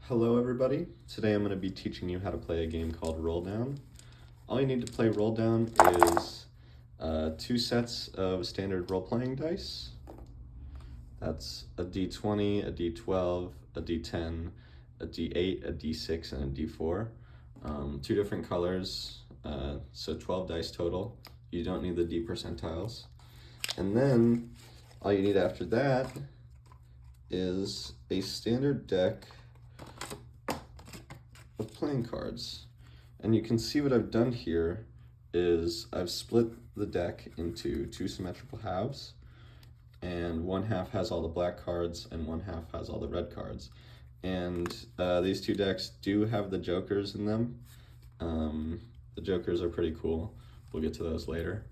Hello everybody, today I'm going to be teaching you how to play a game called RollDown. All you need to play RollDown is 2 sets of standard role-playing dice. That's a D20, a D12, a D10, a D8, a D6, and a D4. 2 different colors, so 12 dice total. You don't need the D percentiles. And then all you need after that is a standard deck of playing cards. And you can see what I've done here is I've split the deck into 2 symmetrical halves, and one half has all the black cards and one half has all the red cards. And these 2 decks do have the jokers in them. The jokers are pretty cool. We'll get to those later.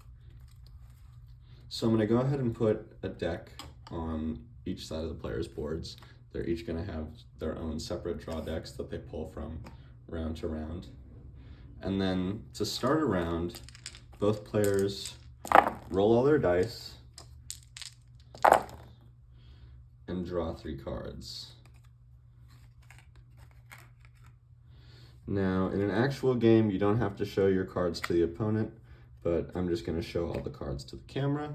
So I'm going to go ahead and put a deck on each side of the player's boards. They're each going to have their own separate draw decks that they pull from round to round. And then to start a round, both players roll all their dice and draw 3 cards. Now, in an actual game, you don't have to show your cards to the opponent, but I'm just going to show all the cards to the camera.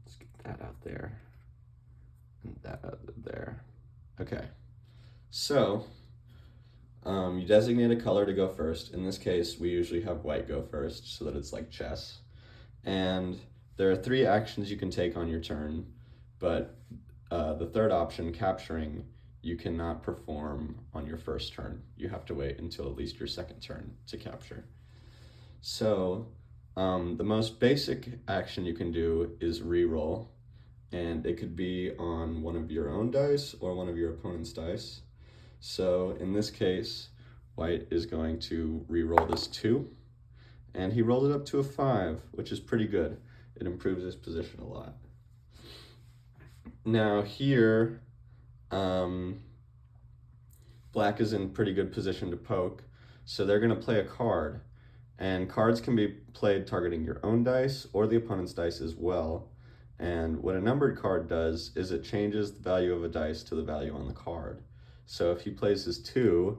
Let's get that out there. And that out there. Okay, so you designate a color to go first. In this case, we usually have white go first so that it's like chess. And there are 3 actions you can take on your turn, but the third option, capturing, you cannot perform on your first turn. You have to wait until at least your second turn to capture. So the most basic action you can do is re-roll. And it could be on one of your own dice or one of your opponent's dice. So in this case, white is going to re-roll this 2, and he rolled it up to a 5, which is pretty good. It improves his position a lot. Now here, black is in pretty good position to poke, so they're gonna play a card. And cards can be played targeting your own dice or the opponent's dice as well. And what a numbered card does is it changes the value of a dice to the value on the card. So if he plays his 2,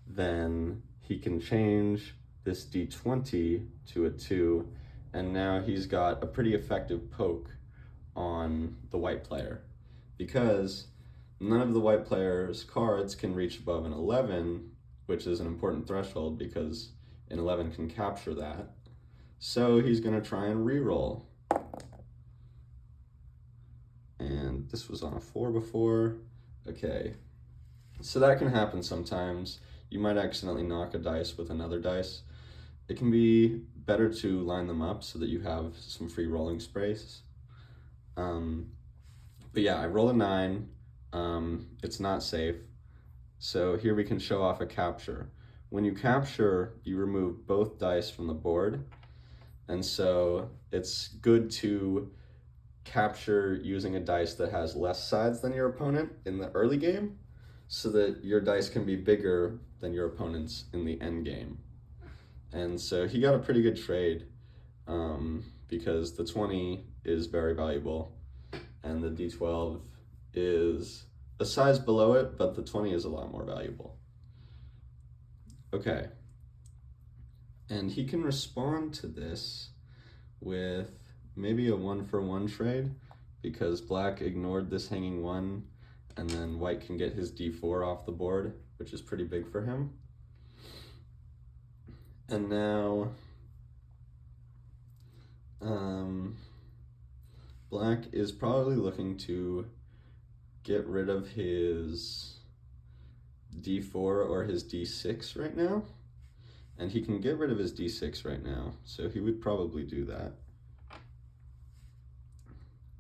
then he can change this D20 to a 2, and now he's got a pretty effective poke on the white player, because none of the white player's cards can reach above an 11, which is an important threshold because an 11 can capture that. So he's going to try and re-roll. And this was on a 4 before. Okay, so that can happen sometimes. You might accidentally knock a dice with another dice. It can be better to line them up so that you have some free rolling space. But yeah, I roll a 9. It's not safe. So here we can show off a capture. When you capture, you remove both dice from the board. And so it's good to capture using a dice that has less sides than your opponent in the early game, so that your dice can be bigger than your opponent's in the end game. And so he got a pretty good trade because the 20 is very valuable and the D12 is a size below it, but the 20 is a lot more valuable. Okay, and he can respond to this with maybe a 1-for-1 trade, because black ignored this hanging 1, and then white can get his D4 off the board, which is pretty big for him. And now black is probably looking to get rid of his D4 or his D6 right now, and he can get rid of his D6 right now, so he would probably do that.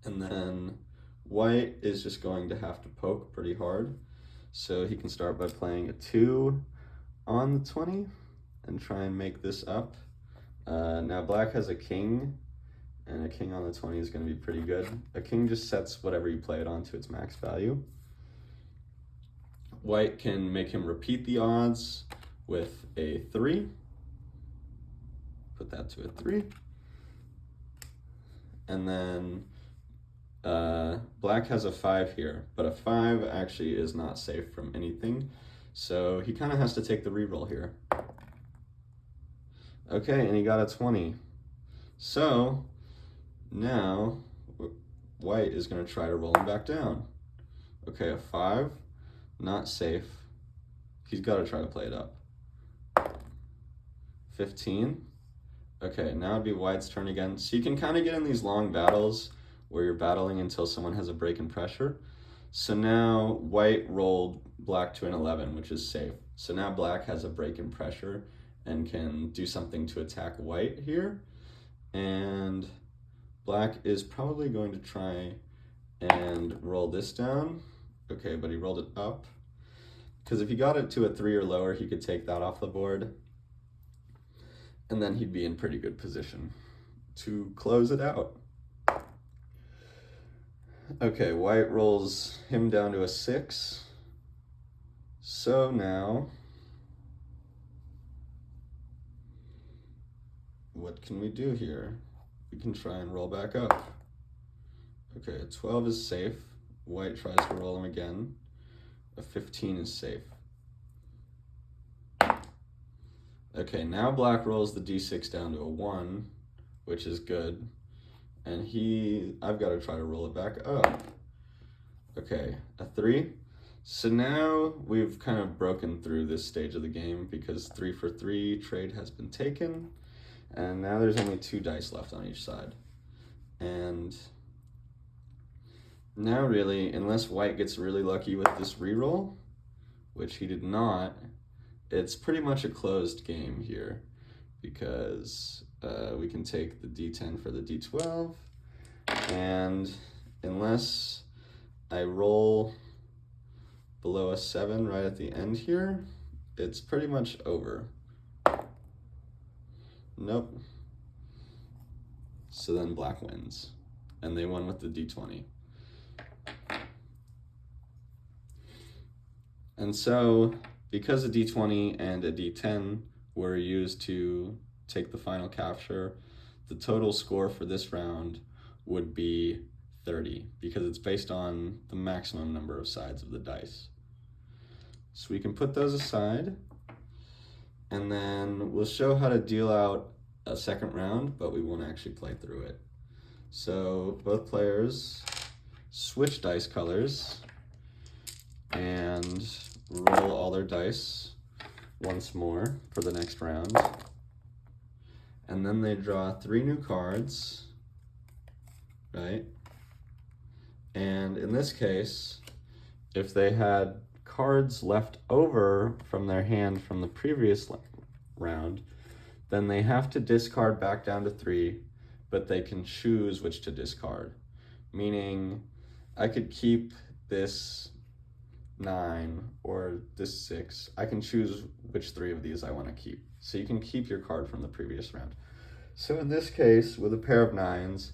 And then white is just going to have to poke pretty hard. So he can start by playing a 2 on the 20 and try and make this up. Now black has a king, and a king on the 20 is going to be pretty good. A king just sets whatever you play it on to its max value. White can make him repeat the odds with a 3. Put that to a 3. And then Black has a 5 here, but a 5 actually is not safe from anything, so he kind of has to take the reroll here. Okay, and he got a 20. So now white is going to try to roll him back down. Okay, a 5, not safe. He's got to try to play it up. 15. Okay, now it'd be white's turn again. So you can kind of get in these long battles where you're battling until someone has a break in pressure. So now white rolled black to an 11, which is safe. So now black has a break in pressure and can do something to attack white here. And black is probably going to try and roll this down. Okay, but he rolled it up. Because if he got it to a 3 or lower, he could take that off the board. And then he'd be in pretty good position to close it out. Okay, white rolls him down to a 6. So now, what can we do here? We can try and roll back up. Okay, a 12 is safe. White tries to roll him again. A 15 is safe. Okay, now black rolls the d6 down to a 1, which is good. And I've got to try to roll it back up. Okay, a 3. So now we've kind of broken through this stage of the game because 3 for 3 trade has been taken. And now there's only 2 dice left on each side. And now really, unless white gets really lucky with this reroll, which he did not, it's pretty much a closed game here because we can take the d10 for the d12, and unless I roll below a 7 right at the end here, it's pretty much over. Nope. So then black wins, and they won with the d20. And so, because a d20 and a d10 were used to take the final capture, the total score for this round would be 30, because it's based on the maximum number of sides of the dice. So we can put those aside, and then we'll show how to deal out a second round, but we won't actually play through it. So both players switch dice colors and roll all their dice once more for the next round. And then they draw 3 new cards, right? And in this case, if they had cards left over from their hand from the previous round, then they have to discard back down to 3, but they can choose which to discard. Meaning, I could keep this 9 or this 6. I can choose which 3 of these I want to keep. So you can keep your card from the previous round. So in this case, with a pair of 9s,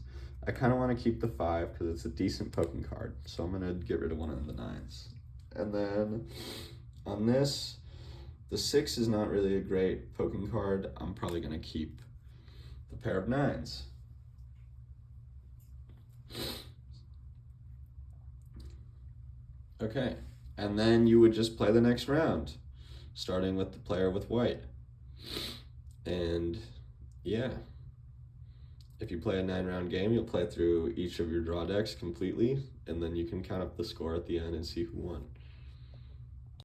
I kind of want to keep the 5 because it's a decent poking card. So I'm going to get rid of one of the 9s. And then on this, the 6 is not really a great poking card. I'm probably going to keep the pair of 9s. Okay, and then you would just play the next round, starting with the player with white. And yeah, if you play a 9-round game, you'll play through each of your draw decks completely, and then you can count up the score at the end and see who won.